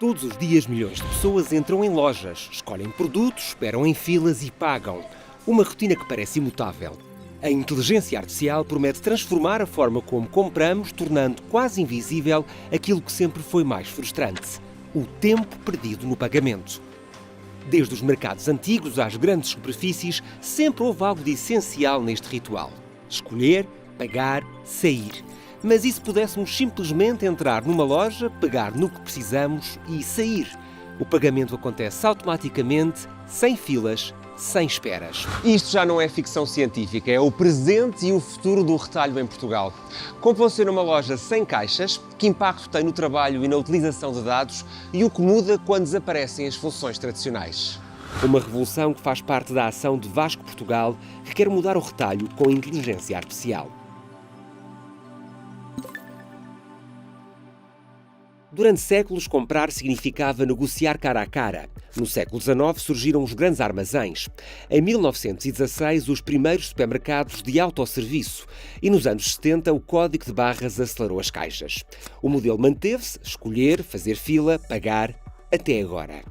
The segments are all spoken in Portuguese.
Todos os dias milhões de pessoas entram em lojas, escolhem produtos, esperam em filas e pagam. Uma rotina que parece imutável. A inteligência artificial promete transformar a forma como compramos, tornando quase invisível aquilo que sempre foi mais frustrante: o tempo perdido no pagamento. Desde os mercados antigos às grandes superfícies, sempre houve algo de essencial neste ritual: escolher, pagar, sair. Mas e se pudéssemos simplesmente entrar numa loja, pegar no que precisamos e sair? O pagamento acontece automaticamente, sem filas, sem esperas. Isto já não é ficção científica, é o presente e o futuro do retalho em Portugal. Como funciona uma loja sem caixas, que impacto tem no trabalho e na utilização de dados e o que muda quando desaparecem as funções tradicionais? Uma revolução que faz parte da ação de Vasco Portugal, que quer mudar o retalho com a inteligência artificial. Durante séculos, comprar significava negociar cara a cara. No século XIX surgiram os grandes armazéns. Em 1916, os primeiros supermercados de autosserviço. E nos anos 70, o código de barras acelerou as caixas. O modelo manteve-se: escolher, fazer fila, pagar, até agora.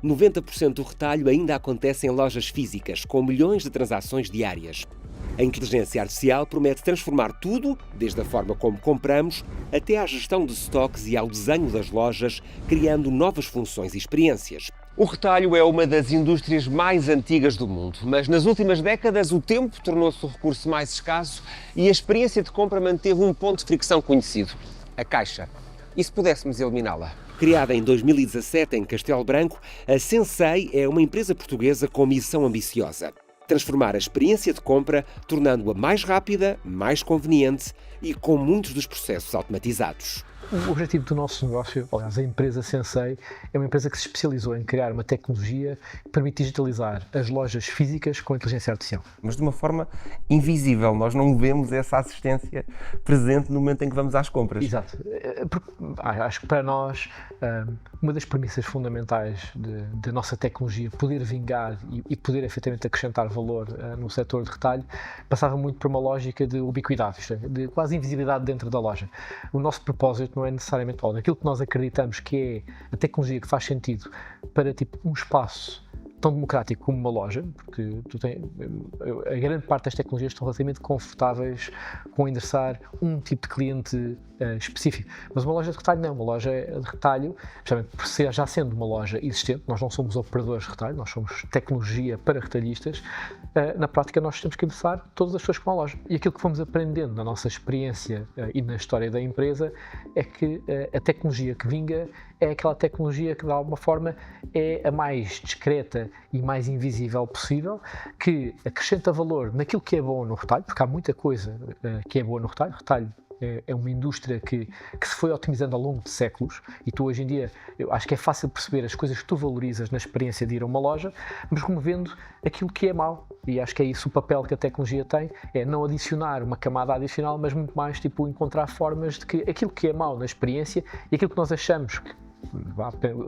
90% do retalho ainda acontece em lojas físicas, com milhões de transações diárias. A inteligência artificial promete transformar tudo, desde a forma como compramos, até à gestão de estoques e ao desenho das lojas, criando novas funções e experiências. O retalho é uma das indústrias mais antigas do mundo, mas nas últimas décadas o tempo tornou-se o recurso mais escasso e a experiência de compra manteve um ponto de fricção conhecido: a caixa. E se pudéssemos eliminá-la? Criada em 2017 em Castelo Branco, a Sensei é uma empresa portuguesa com missão ambiciosa: transformar a experiência de compra, tornando-a mais rápida, mais conveniente e com muitos dos processos automatizados. O objetivo do nosso negócio, aliás, a empresa Sensei, é uma empresa que se especializou em criar uma tecnologia que permite digitalizar as lojas físicas com inteligência artificial. Mas de uma forma invisível, nós não vemos essa assistência presente no momento em que vamos às compras. Exato. Acho que para nós, uma das premissas fundamentais da nossa tecnologia poder vingar e poder efetivamente acrescentar valor no setor de retalho passava muito por uma lógica de ubiquidade, isto é, de quase invisibilidade dentro da loja. O nosso propósito não é necessariamente aquilo que nós acreditamos que é a tecnologia que faz sentido para um espaço tão democrático como uma loja, porque a grande parte das tecnologias estão relativamente confortáveis com endereçar um tipo de cliente específico. Mas uma loja de retalho não, uma loja de retalho, especialmente por ser já sendo uma loja existente, nós não somos operadores de retalho, nós somos tecnologia para retalhistas, na prática nós temos que endereçar todas as pessoas com a loja. E aquilo que fomos aprendendo na nossa experiência e na história da empresa é que a tecnologia que vinga é aquela tecnologia que de alguma forma é a mais discreta e mais invisível possível, que acrescenta valor naquilo que é bom no retalho, porque há muita coisa que é boa no retalho. Retalho é uma indústria que se foi otimizando ao longo de séculos e tu hoje em dia, eu acho que é fácil perceber as coisas que tu valorizas na experiência de ir a uma loja, mas removendo aquilo que é mau. E acho que é isso o papel que a tecnologia tem, é não adicionar uma camada adicional, mas muito mais encontrar formas de que aquilo que é mau na experiência e aquilo que nós achamos que,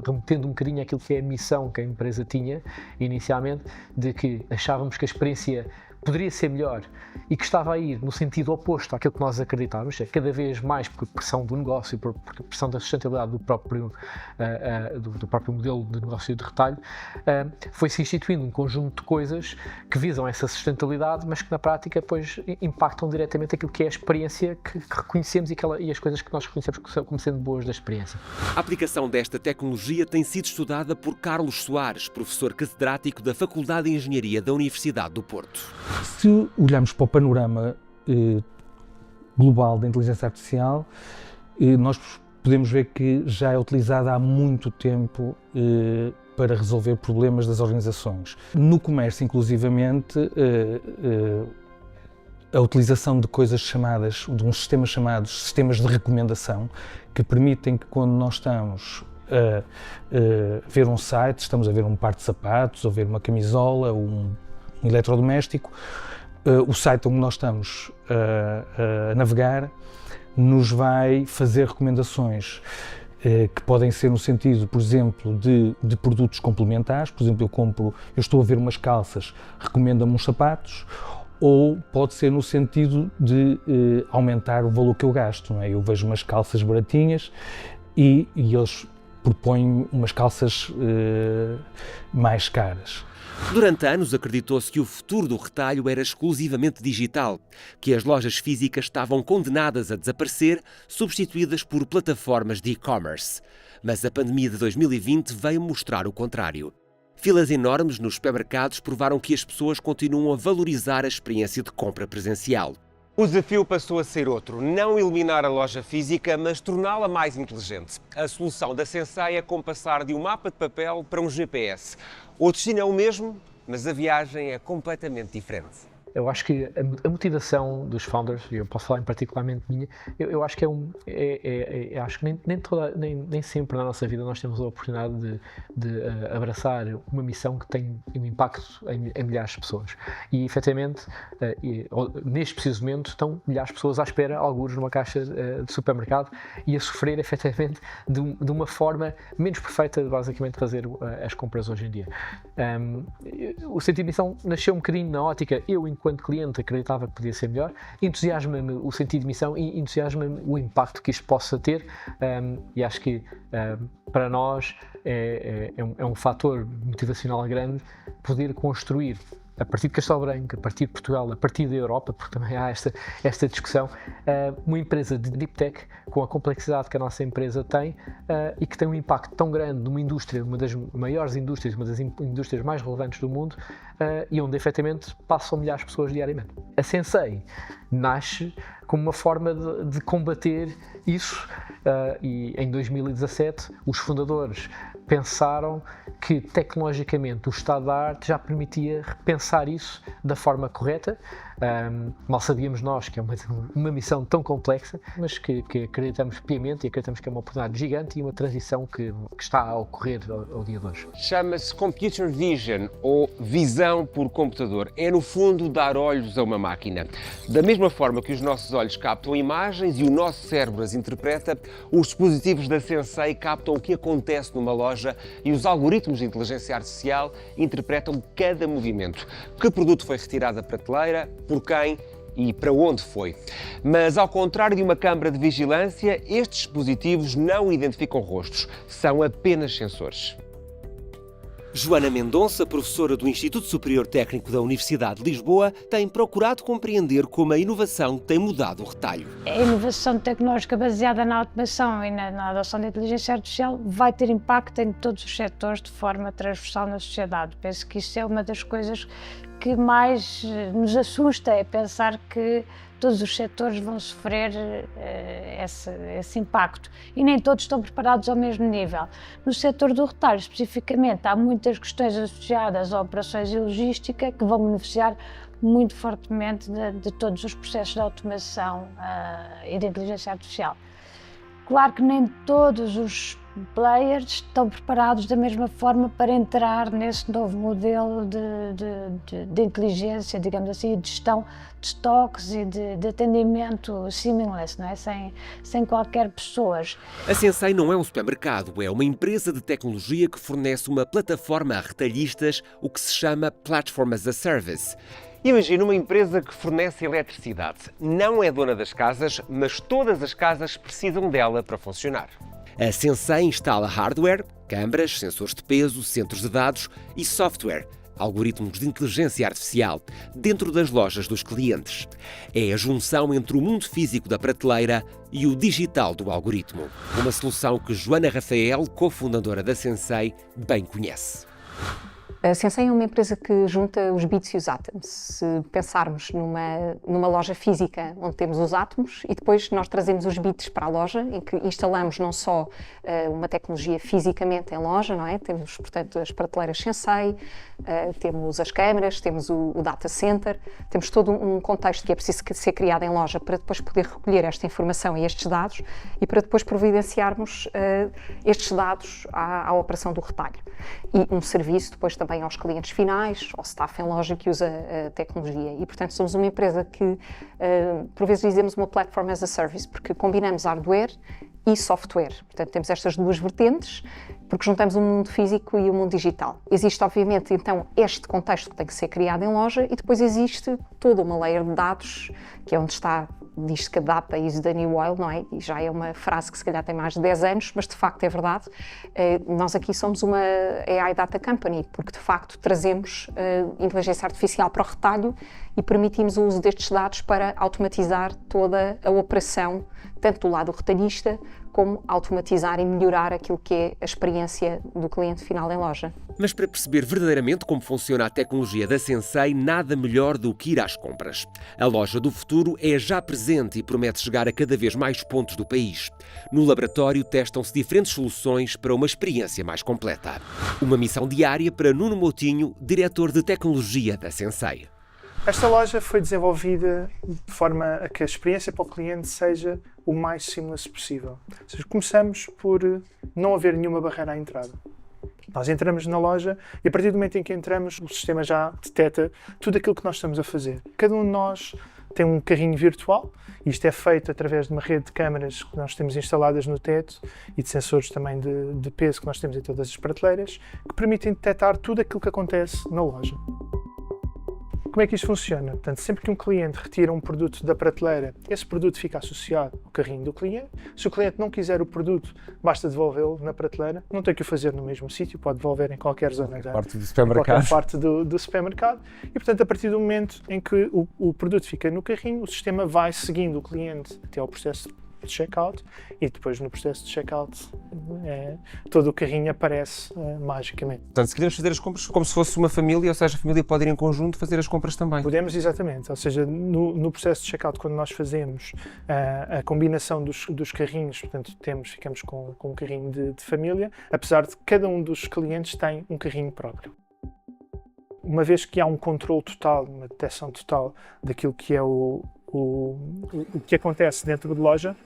remetendo um bocadinho àquilo que é a missão que a empresa tinha inicialmente, de que achávamos que a experiência poderia ser melhor e que estava a ir no sentido oposto àquilo que nós acreditávamos, cada vez mais por pressão do negócio, por pressão da sustentabilidade do próprio modelo de negócio de retalho, foi-se instituindo um conjunto de coisas que visam essa sustentabilidade, mas que na prática depois impactam diretamente aquilo que é a experiência que reconhecemos e as coisas que nós reconhecemos como sendo boas da experiência. A aplicação desta tecnologia tem sido estudada por Carlos Soares, professor catedrático da Faculdade de Engenharia da Universidade do Porto. Se olharmos para o panorama global da inteligência artificial, nós podemos ver que já é utilizada há muito tempo para resolver problemas das organizações. No comércio, inclusivamente, a utilização de de um sistema chamados sistemas de recomendação, que permitem que quando nós estamos a ver um site, estamos a ver um par de sapatos, ou ver uma camisola, um eletrodoméstico, o site onde nós estamos a navegar nos vai fazer recomendações que podem ser no sentido, por exemplo, de produtos complementares. Por exemplo, eu estou a ver umas calças, recomenda-me uns sapatos, ou pode ser no sentido de aumentar o valor que eu gasto, não é? Eu vejo umas calças baratinhas e eles propõe umas calças mais caras. Durante anos acreditou-se que o futuro do retalho era exclusivamente digital, que as lojas físicas estavam condenadas a desaparecer, substituídas por plataformas de e-commerce. Mas a pandemia de 2020 veio mostrar o contrário. Filas enormes nos supermercados provaram que as pessoas continuam a valorizar a experiência de compra presencial. O desafio passou a ser outro, não eliminar a loja física, mas torná-la mais inteligente. A solução da Sensei é como passar de um mapa de papel para um GPS. O destino é o mesmo, mas a viagem é completamente diferente. Eu acho que a motivação dos founders, e eu posso falar em particularmente minha, eu acho que acho que nem sempre na nossa vida nós temos a oportunidade de abraçar uma missão que tem um impacto em milhares de pessoas. E, efetivamente, neste preciso momento, estão milhares de pessoas à espera, alguns numa caixa de supermercado, e a sofrer, efetivamente, de uma forma menos perfeita de, basicamente, fazer as compras hoje em dia. O sentido de missão nasceu um bocadinho na ótica, enquanto cliente acreditava que podia ser melhor, entusiasma-me o sentido de missão e entusiasma-me o impacto que isto possa ter, e acho que para nós é um fator motivacional grande poder construir a partir de Castelo Branco, a partir de Portugal, a partir da Europa, porque também há esta discussão, uma empresa de deep tech com a complexidade que a nossa empresa tem e que tem um impacto tão grande numa indústria, uma das maiores indústrias, uma das indústrias mais relevantes do mundo e onde efetivamente passam milhares de pessoas diariamente. A Sensei nasce como uma forma de combater isso e em 2017 os fundadores pensaram que tecnologicamente o estado da arte já permitia repensar isso da forma correta. Mal sabíamos nós que é uma missão tão complexa, mas que acreditamos piamente e acreditamos que é uma oportunidade gigante e uma transição que está a ocorrer ao dia de hoje. Chama-se Computer Vision, ou visão por computador. É, no fundo, dar olhos a uma máquina. Da mesma forma que os nossos olhos captam imagens e o nosso cérebro as interpreta, os dispositivos da Sensei captam o que acontece numa loja e os algoritmos de inteligência artificial interpretam cada movimento. Que produto foi retirado da prateleira, por quem e para onde foi. Mas, ao contrário de uma câmara de vigilância, estes dispositivos não identificam rostos, são apenas sensores. Joana Mendonça, professora do Instituto Superior Técnico da Universidade de Lisboa, tem procurado compreender como a inovação tem mudado o retalho. A inovação tecnológica baseada na automação e na adoção da inteligência artificial vai ter impacto em todos os setores de forma transversal na sociedade. Penso que isso é uma das coisas que mais nos assusta, é pensar que todos os setores vão sofrer esse impacto e nem todos estão preparados ao mesmo nível. No setor do retalho, especificamente, há muitas questões associadas a operações e logística que vão beneficiar muito fortemente de todos os processos de automação e de inteligência artificial. Claro que nem todos os players estão preparados da mesma forma para entrar nesse novo modelo de inteligência, digamos assim, de gestão de estoques e de atendimento seamless, não é? Sem qualquer pessoas. A Sensei não é um supermercado, é uma empresa de tecnologia que fornece uma plataforma a retalhistas, o que se chama Platform as a Service. Imagina uma empresa que fornece eletricidade. Não é dona das casas, mas todas as casas precisam dela para funcionar. A Sensei instala hardware, câmaras, sensores de peso, centros de dados e software, algoritmos de inteligência artificial, dentro das lojas dos clientes. É a junção entre o mundo físico da prateleira e o digital do algoritmo. Uma solução que Joana Rafael, cofundadora da Sensei, bem conhece. A Sensei é uma empresa que junta os bits e os átomos. Se pensarmos numa loja física onde temos os átomos e depois nós trazemos os bits para a loja, em que instalamos não só uma tecnologia fisicamente em loja, não é? Temos, portanto, as prateleiras Sensei, temos as câmaras, temos o data center, temos todo um contexto que é preciso ser criado em loja para depois poder recolher esta informação e estes dados e para depois providenciarmos estes dados à operação do retalho. E um serviço depois também aos clientes finais, ao staff em loja que usa a tecnologia. E, portanto, somos uma empresa que, por vezes, dizemos uma platform as a service, porque combinamos hardware e software. Portanto, temos estas duas vertentes, porque juntamos o mundo físico e o mundo digital. Existe, obviamente, então, este contexto que tem que ser criado em loja e depois existe toda uma layer de dados, que é onde está diz que a data is the new oil, não é? E já é uma frase que se calhar tem mais de 10 anos, mas de facto é verdade. Nós aqui somos uma AI Data Company, porque de facto trazemos inteligência artificial para o retalho e permitimos o uso destes dados para automatizar toda a operação, tanto do lado retalhista, como automatizar e melhorar aquilo que é a experiência do cliente final em loja. Mas para perceber verdadeiramente como funciona a tecnologia da Sensei, nada melhor do que ir às compras. A loja do futuro é já presente e promete chegar a cada vez mais pontos do país. No laboratório testam-se diferentes soluções para uma experiência mais completa. Uma missão diária para Nuno Moutinho, diretor de tecnologia da Sensei. Esta loja foi desenvolvida de forma a que a experiência para o cliente seja o mais seamless possível. Ou seja, começamos por não haver nenhuma barreira à entrada. Nós entramos na loja e a partir do momento em que entramos, o sistema já detecta tudo aquilo que nós estamos a fazer. Cada um de nós tem um carrinho virtual, e isto é feito através de uma rede de câmaras que nós temos instaladas no teto e de sensores também de peso que nós temos em todas as prateleiras, que permitem detectar tudo aquilo que acontece na loja. Como é que isto funciona? Portanto, sempre que um cliente retira um produto da prateleira, esse produto fica associado ao carrinho do cliente. Se o cliente não quiser o produto, basta devolvê-lo na prateleira. Não tem que o fazer no mesmo sítio, pode devolver em qualquer zona Parte do supermercado. qualquer parte do supermercado. E, portanto, a partir do momento em que o produto fica no carrinho, o sistema vai seguindo o cliente até ao processo de checkout e depois no processo de checkout todo o carrinho aparece magicamente. Portanto, se queremos fazer as compras como se fosse uma família, ou seja, a família pode ir em conjunto fazer as compras também. Podemos, exatamente. Ou seja, no processo de checkout, quando nós fazemos a combinação dos carrinhos, portanto, ficamos com um carrinho de família, apesar de cada um dos clientes tem um carrinho próprio. Uma vez que há um controle total, uma detecção total daquilo que é o que acontece dentro de loja,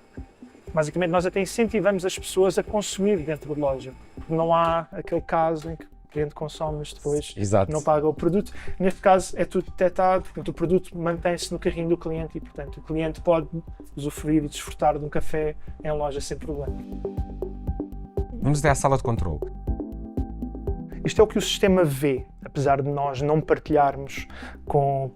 basicamente nós até incentivamos as pessoas a consumir dentro de loja. Não há aquele caso em que o cliente consome, mas depois não paga o produto. Neste caso é tudo detectado, portanto, o produto mantém-se no carrinho do cliente e, portanto, o cliente pode usufruir e desfrutar de um café em loja sem problema. Vamos até à sala de controle. Isto é o que o sistema vê, apesar de nós não partilharmos com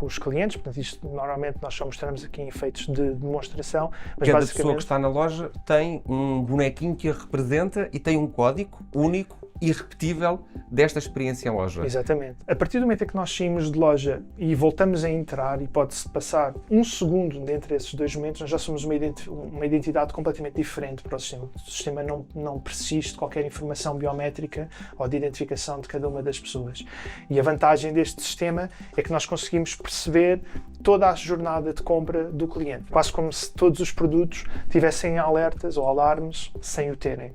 os clientes. Portanto, isto normalmente nós só mostramos aqui em efeitos de demonstração. Mas Cada basicamente, pessoa que está na loja tem um bonequinho que a representa e tem um código único e irrepetível desta experiência em loja. Exatamente. A partir do momento em que nós saímos de loja e voltamos a entrar e pode-se passar um segundo entre esses dois momentos, nós já somos uma identidade completamente diferente para o sistema. O sistema não persiste qualquer informação biométrica ou de identificação de cada uma das pessoas. E a vantagem deste sistema é que nós conseguimos perceber toda a jornada de compra do cliente, quase como se todos os produtos tivessem alertas ou alarmes sem o terem.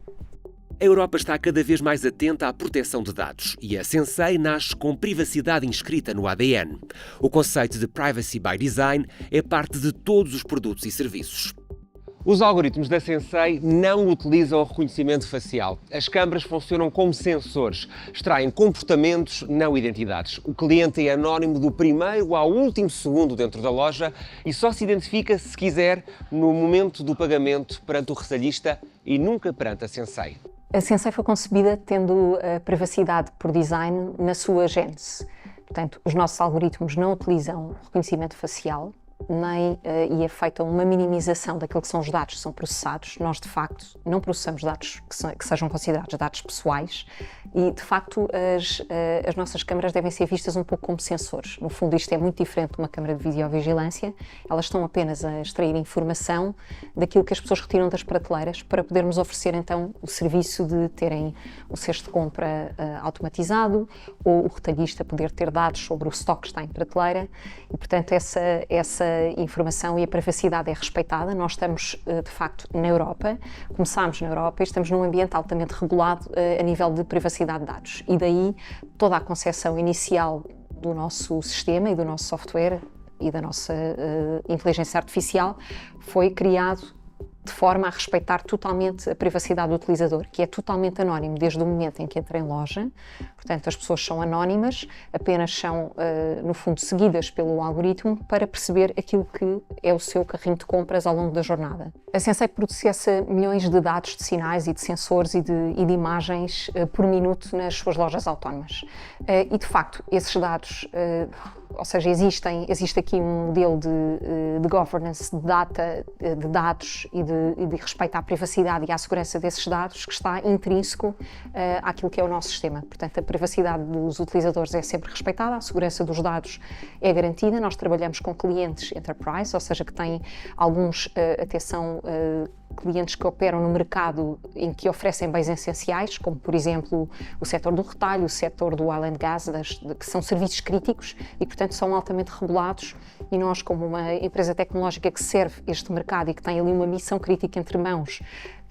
A Europa está cada vez mais atenta à proteção de dados e a Sensei nasce com privacidade inscrita no ADN. O conceito de Privacy by Design é parte de todos os produtos e serviços. Os algoritmos da Sensei não utilizam o reconhecimento facial. As câmaras funcionam como sensores, extraem comportamentos, não identidades. O cliente é anónimo do primeiro ao último segundo dentro da loja e só se identifica, se quiser, no momento do pagamento perante o retalhista e nunca perante a Sensei. A Sensei foi concebida tendo a privacidade por design na sua gênese. Portanto, os nossos algoritmos não utilizam reconhecimento facial, nem e é feita uma minimização daquilo que são os dados que são processados. Nós, de facto, não processamos dados que sejam considerados dados pessoais e, de facto, as nossas câmaras devem ser vistas um pouco como sensores. No fundo, isto é muito diferente de uma câmara de videovigilância. Elas estão apenas a extrair informação daquilo que as pessoas retiram das prateleiras para podermos oferecer, então, o serviço de terem um cesto de compra automatizado ou o retalhista poder ter dados sobre o estoque que está em prateleira e, portanto, essa informação e a privacidade é respeitada. Nós estamos, de facto, na Europa, começámos na Europa e estamos num ambiente altamente regulado a nível de privacidade de dados. E daí toda a concepção inicial do nosso sistema e do nosso software e da nossa inteligência artificial foi criado de forma a respeitar totalmente a privacidade do utilizador, que é totalmente anónimo desde o momento em que entra em loja. Portanto, as pessoas são anónimas, apenas são, no fundo, seguidas pelo algoritmo para perceber aquilo que é o seu carrinho de compras ao longo da jornada. A Sensei processa milhões de dados, de sinais e de sensores e de imagens por minuto nas suas lojas autónomas. E, de facto, esses dados ou seja, existe aqui um modelo de governance de data, de dados e de respeito à privacidade e à segurança desses dados que está intrínseco àquilo que é o nosso sistema. Portanto, a privacidade dos utilizadores é sempre respeitada, a segurança dos dados é garantida. Nós trabalhamos com clientes enterprise, ou seja, que têm alguns, clientes que operam no mercado em que oferecem bens essenciais, como por exemplo o setor do retalho, o setor do oil and gas, que são serviços críticos e portanto são altamente regulados, e nós, como uma empresa tecnológica que serve este mercado e que tem ali uma missão crítica entre mãos,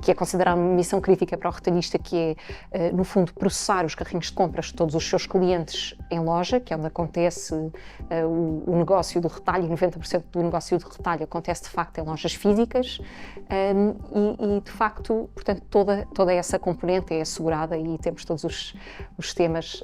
que é considerada uma missão crítica para o retalhista, que é, no fundo, processar os carrinhos de compras de todos os seus clientes em loja, que é onde acontece o negócio do retalho, e 90% do negócio do retalho acontece, de facto, em lojas físicas, e de facto, portanto, toda essa componente é assegurada e temos todos os sistemas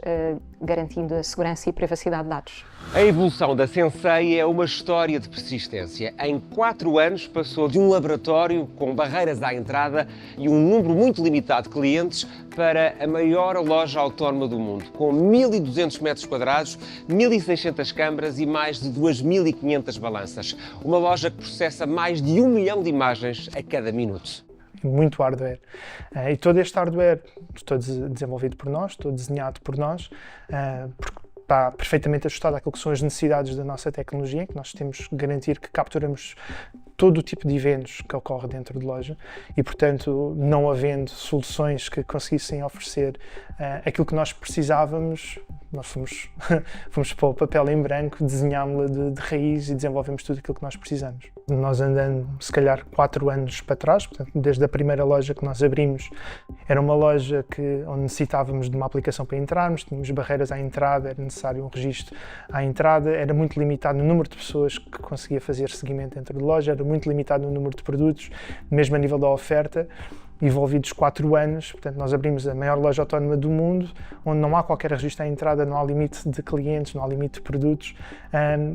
garantindo a segurança e a privacidade de dados. A evolução da Sensei é uma história de persistência. Em 4 anos passou de um laboratório com barreiras à entrada e um número muito limitado de clientes para a maior loja autónoma do mundo, com 1.200 metros quadrados, 1.600 câmaras e mais de 2.500 balanças. Uma loja que processa mais de 1 milhão de imagens a cada minuto. Muito hardware. E todo este hardware, todo desenvolvido por nós, todo desenhado por nós, porque está perfeitamente ajustado àquilo que são as necessidades da nossa tecnologia, que nós temos que garantir que capturamos todo o tipo de eventos que ocorre dentro de loja e, portanto, não havendo soluções que conseguissem oferecer aquilo que nós precisávamos, nós fomos para o papel em branco, desenhámos-la de raiz e desenvolvemos tudo aquilo que nós precisamos. Nós andando, se calhar, 4 anos para trás, portanto, desde a primeira loja que nós abrimos, era uma loja onde necessitávamos de uma aplicação para entrarmos, tínhamos barreiras à entrada, era necessário um registro à entrada, era muito limitado no número de pessoas que conseguia fazer seguimento dentro de loja, era muito limitado no número de produtos, mesmo a nível da oferta. Envolvidos 4 anos, portanto, nós abrimos a maior loja autónoma do mundo, onde não há qualquer registro à entrada, não há limite de clientes, não há limite de produtos.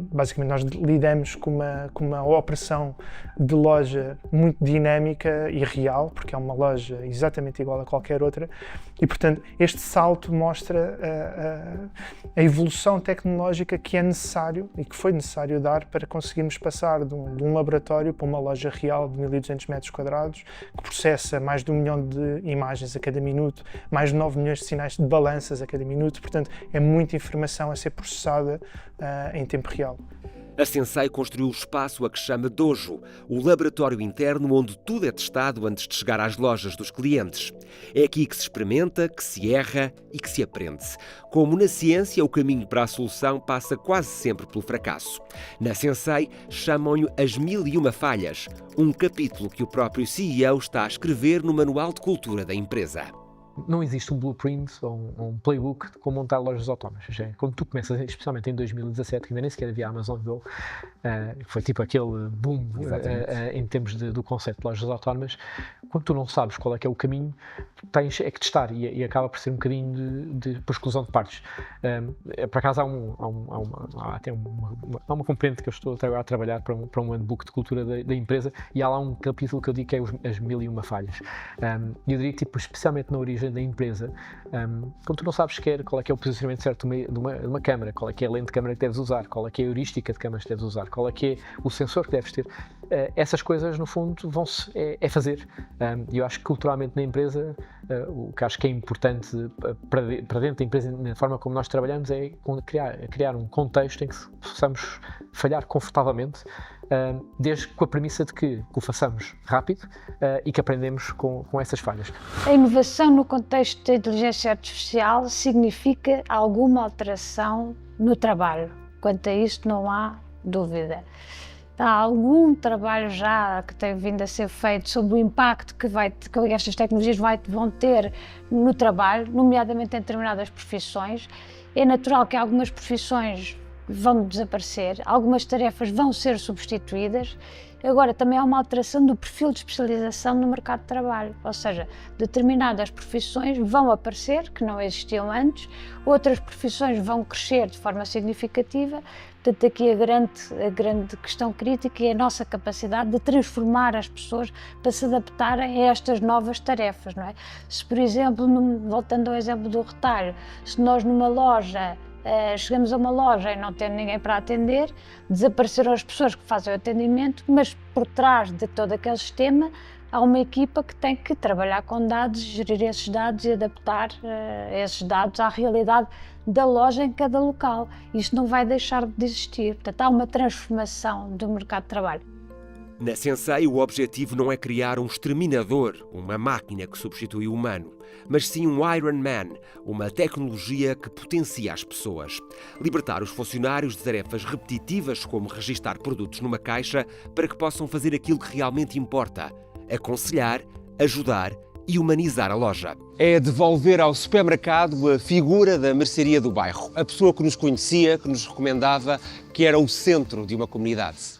Basicamente, nós lidamos com uma operação de loja muito dinâmica e real, porque é uma loja exatamente igual a qualquer outra, e, portanto, este salto mostra a evolução tecnológica que é necessário e que foi necessário dar para conseguirmos passar de um laboratório para uma loja real de 1.200 metros quadrados, que processa mais de 1 milhão de imagens a cada minuto, mais de 9 milhões de sinais de balanças a cada minuto, portanto é muita informação a ser processada em tempo real. A Sensei construiu o espaço a que chama Dojo, o laboratório interno onde tudo é testado antes de chegar às lojas dos clientes. É aqui que se experimenta, que se erra e que se aprende. Como na ciência, o caminho para a solução passa quase sempre pelo fracasso. Na Sensei, chamam-lhe as 1001 falhas, um capítulo que o próprio CEO está a escrever no Manual de Cultura da empresa. Não existe um blueprint ou um playbook de como montar lojas autónomas. Quando tu começas, especialmente em 2017, que ainda nem sequer havia Amazon Go, foi tipo aquele boom em termos do conceito de lojas autónomas. Quando tu não sabes qual é que é o caminho, tens é que testar e acaba por ser um bocadinho por exclusão de partes. Por acaso há uma componente que eu estou agora a trabalhar para um handbook de cultura da empresa, e há lá um capítulo que eu digo que é as 1001 falhas. E eu diria que, tipo, especialmente na origem da empresa, quando tu não sabes sequer qual é que é o posicionamento certo de uma câmara, qual é que é a lente de câmara que deves usar, qual é que é a heurística de câmaras que deves usar, qual é que é o sensor que deves ter, essas coisas, no fundo, é fazer. E eu acho que culturalmente na empresa, o que acho que é importante para dentro da empresa, na forma como nós trabalhamos, é criar um contexto em que possamos falhar confortavelmente, desde com a premissa de que o façamos rápido e que aprendemos com essas falhas. A inovação no contexto da inteligência artificial significa alguma alteração no trabalho. Quanto a isto não há dúvida. Há algum trabalho já que tem vindo a ser feito sobre o impacto que estas tecnologias vão ter no trabalho, nomeadamente em determinadas profissões. É natural que algumas profissões vão desaparecer, algumas tarefas vão ser substituídas. Agora, também há uma alteração do perfil de especialização no mercado de trabalho, ou seja, determinadas profissões vão aparecer, que não existiam antes, outras profissões vão crescer de forma significativa. Portanto, aqui a grande questão crítica é a nossa capacidade de transformar as pessoas para se adaptarem a estas novas tarefas, não é? Se, por exemplo, voltando ao exemplo do retalho, se nós numa loja chegamos a uma loja e não tem ninguém para atender, desapareceram as pessoas que fazem o atendimento, mas por trás de todo aquele sistema há uma equipa que tem que trabalhar com dados, gerir esses dados e adaptar esses dados à realidade da loja em cada local. Isto não vai deixar de existir. Portanto, há uma transformação do mercado de trabalho. Na Sensei, o objetivo não é criar um exterminador, uma máquina que substitui o humano, mas sim um Iron Man, uma tecnologia que potencia as pessoas. Libertar os funcionários de tarefas repetitivas, como registar produtos numa caixa, para que possam fazer aquilo que realmente importa: aconselhar, ajudar e humanizar a loja. É devolver ao supermercado a figura da mercearia do bairro, a pessoa que nos conhecia, que nos recomendava, que era o centro de uma comunidade.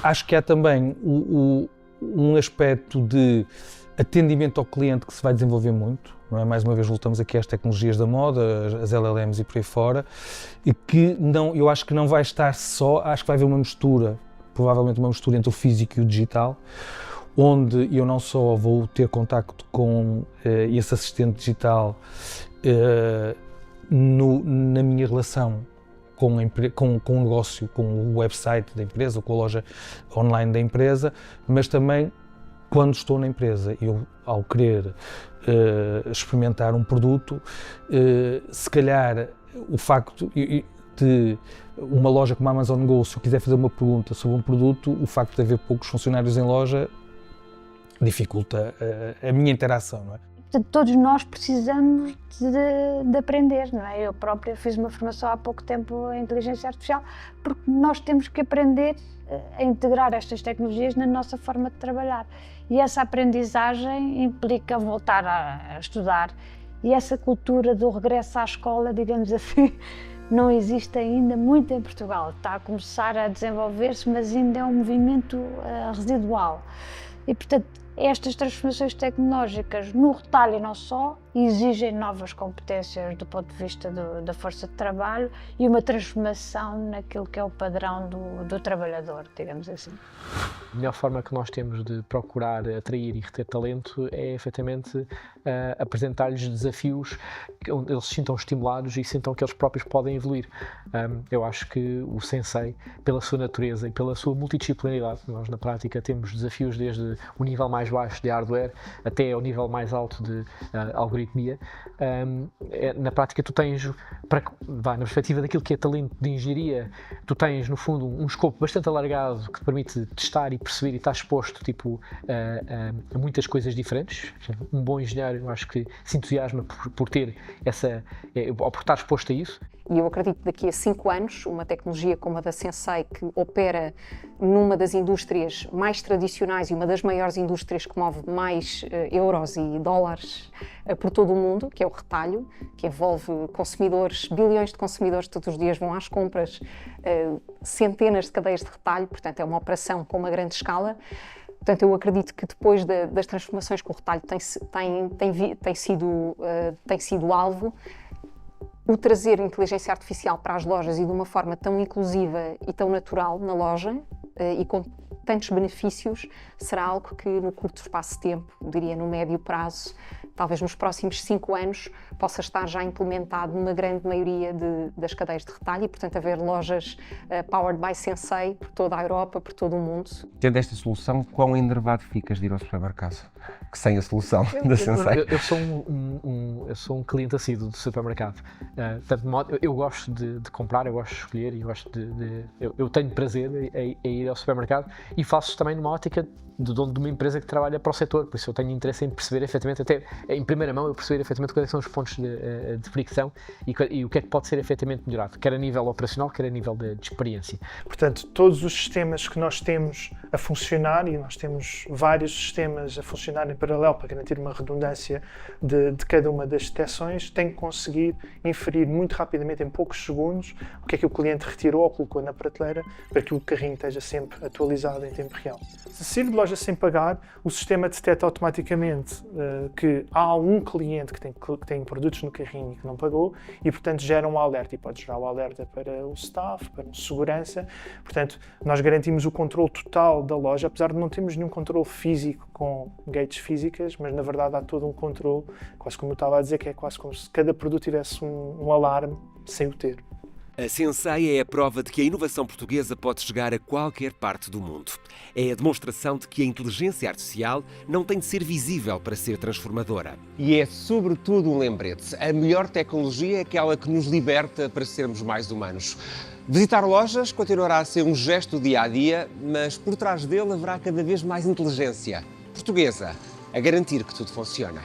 Acho que há também um aspecto de atendimento ao cliente que se vai desenvolver muito, não é? Mais uma vez voltamos aqui às tecnologias da moda, as LLMs e por aí fora, e que eu acho que não vai estar só, acho que vai haver uma mistura, provavelmente uma mistura entre o físico e o digital, onde eu não só vou ter contacto com esse assistente digital na minha relação com o negócio, com o website da empresa, com a loja online da empresa, mas também quando estou na empresa, eu ao querer experimentar um produto, se calhar o facto de uma loja como a Amazon Go, se eu quiser fazer uma pergunta sobre um produto, o facto de haver poucos funcionários em loja dificulta a minha interação, não é? Portanto, todos nós precisamos de aprender, não é? Eu própria fiz uma formação há pouco tempo em inteligência artificial, porque nós temos que aprender a integrar estas tecnologias na nossa forma de trabalhar. E essa aprendizagem implica voltar a estudar. E essa cultura do regresso à escola, digamos assim, não existe ainda muito em Portugal. Está a começar a desenvolver-se, mas ainda é um movimento residual. E, portanto, estas transformações tecnológicas no retalho e não só exigem novas competências do ponto de vista da força de trabalho e uma transformação naquilo que é o padrão do trabalhador, digamos assim. A melhor forma que nós temos de procurar atrair e reter talento é efetivamente apresentar-lhes desafios onde eles se sintam estimulados e sintam que eles próprios podem evoluir. Eu acho que o Sensei, pela sua natureza e pela sua multidisciplinaridade, nós na prática temos desafios desde o nível mais baixo de hardware até ao nível mais alto de algoritmia. Na prática tu tens, na perspectiva daquilo que é talento de engenharia, tu tens no fundo um escopo bastante alargado que te permite testar e perceber e estar exposto a muitas coisas diferentes. Um bom engenheiro, eu acho que se entusiasma por ter ou por estar exposto a isso. E eu acredito que daqui a 5 anos, uma tecnologia como a da Sensei, que opera numa das indústrias mais tradicionais e uma das maiores indústrias que move mais euros e dólares por todo o mundo, que é o retalho, que envolve consumidores, bilhões de consumidores todos os dias vão às compras, centenas de cadeias de retalho, portanto é uma operação com uma grande escala. Portanto, eu acredito que depois das transformações que o retalho tem sido alvo, o trazer inteligência artificial para as lojas e de uma forma tão inclusiva e tão natural na loja e com tantos benefícios, será algo que no curto espaço de tempo, diria no médio prazo, talvez nos próximos 5 anos, possa estar já implementado numa grande maioria das cadeias de retalho e, portanto, haver lojas powered by Sensei por toda a Europa, por todo o mundo. Tendo esta solução, quão enervado ficas de ir ao supermercado? Que sem a solução da Sensei. Eu sou um cliente assíduo do supermercado. Eu gosto de comprar, eu gosto de escolher e eu tenho prazer em ir ao supermercado e faço também numa ótica do dono de uma empresa que trabalha para o setor, por isso eu tenho interesse em perceber efetivamente, até em primeira mão, eu perceber efetivamente quais são os pontos de fricção e o que é que pode ser efetivamente melhorado, quer a nível operacional, quer a nível de experiência. Portanto, todos os sistemas que nós temos a funcionar, e nós temos vários sistemas a funcionar em paralelo para garantir uma redundância de cada uma das detecções, tem que conseguir inferir muito rapidamente, em poucos segundos, o que é que o cliente retirou ou colocou na prateleira para que o carrinho esteja sempre atualizado em tempo real. Se sair de loja sem pagar, o sistema detecta automaticamente que há um cliente que tem produtos no carrinho e que não pagou e, portanto, gera um alerta e pode gerar o alerta para o staff, para a segurança. Portanto, nós garantimos o controle total da loja, apesar de não termos nenhum controle físico com gates físicas, mas na verdade há todo um controle, quase como eu estava a dizer, que é quase como se cada produto tivesse um alarme sem o ter. A Sensei é a prova de que a inovação portuguesa pode chegar a qualquer parte do mundo. É a demonstração de que a inteligência artificial não tem de ser visível para ser transformadora. E é, sobretudo, um lembrete. A melhor tecnologia é aquela que nos liberta para sermos mais humanos. Visitar lojas continuará a ser um gesto do dia-a-dia, mas por trás dele haverá cada vez mais inteligência portuguesa a garantir que tudo funciona.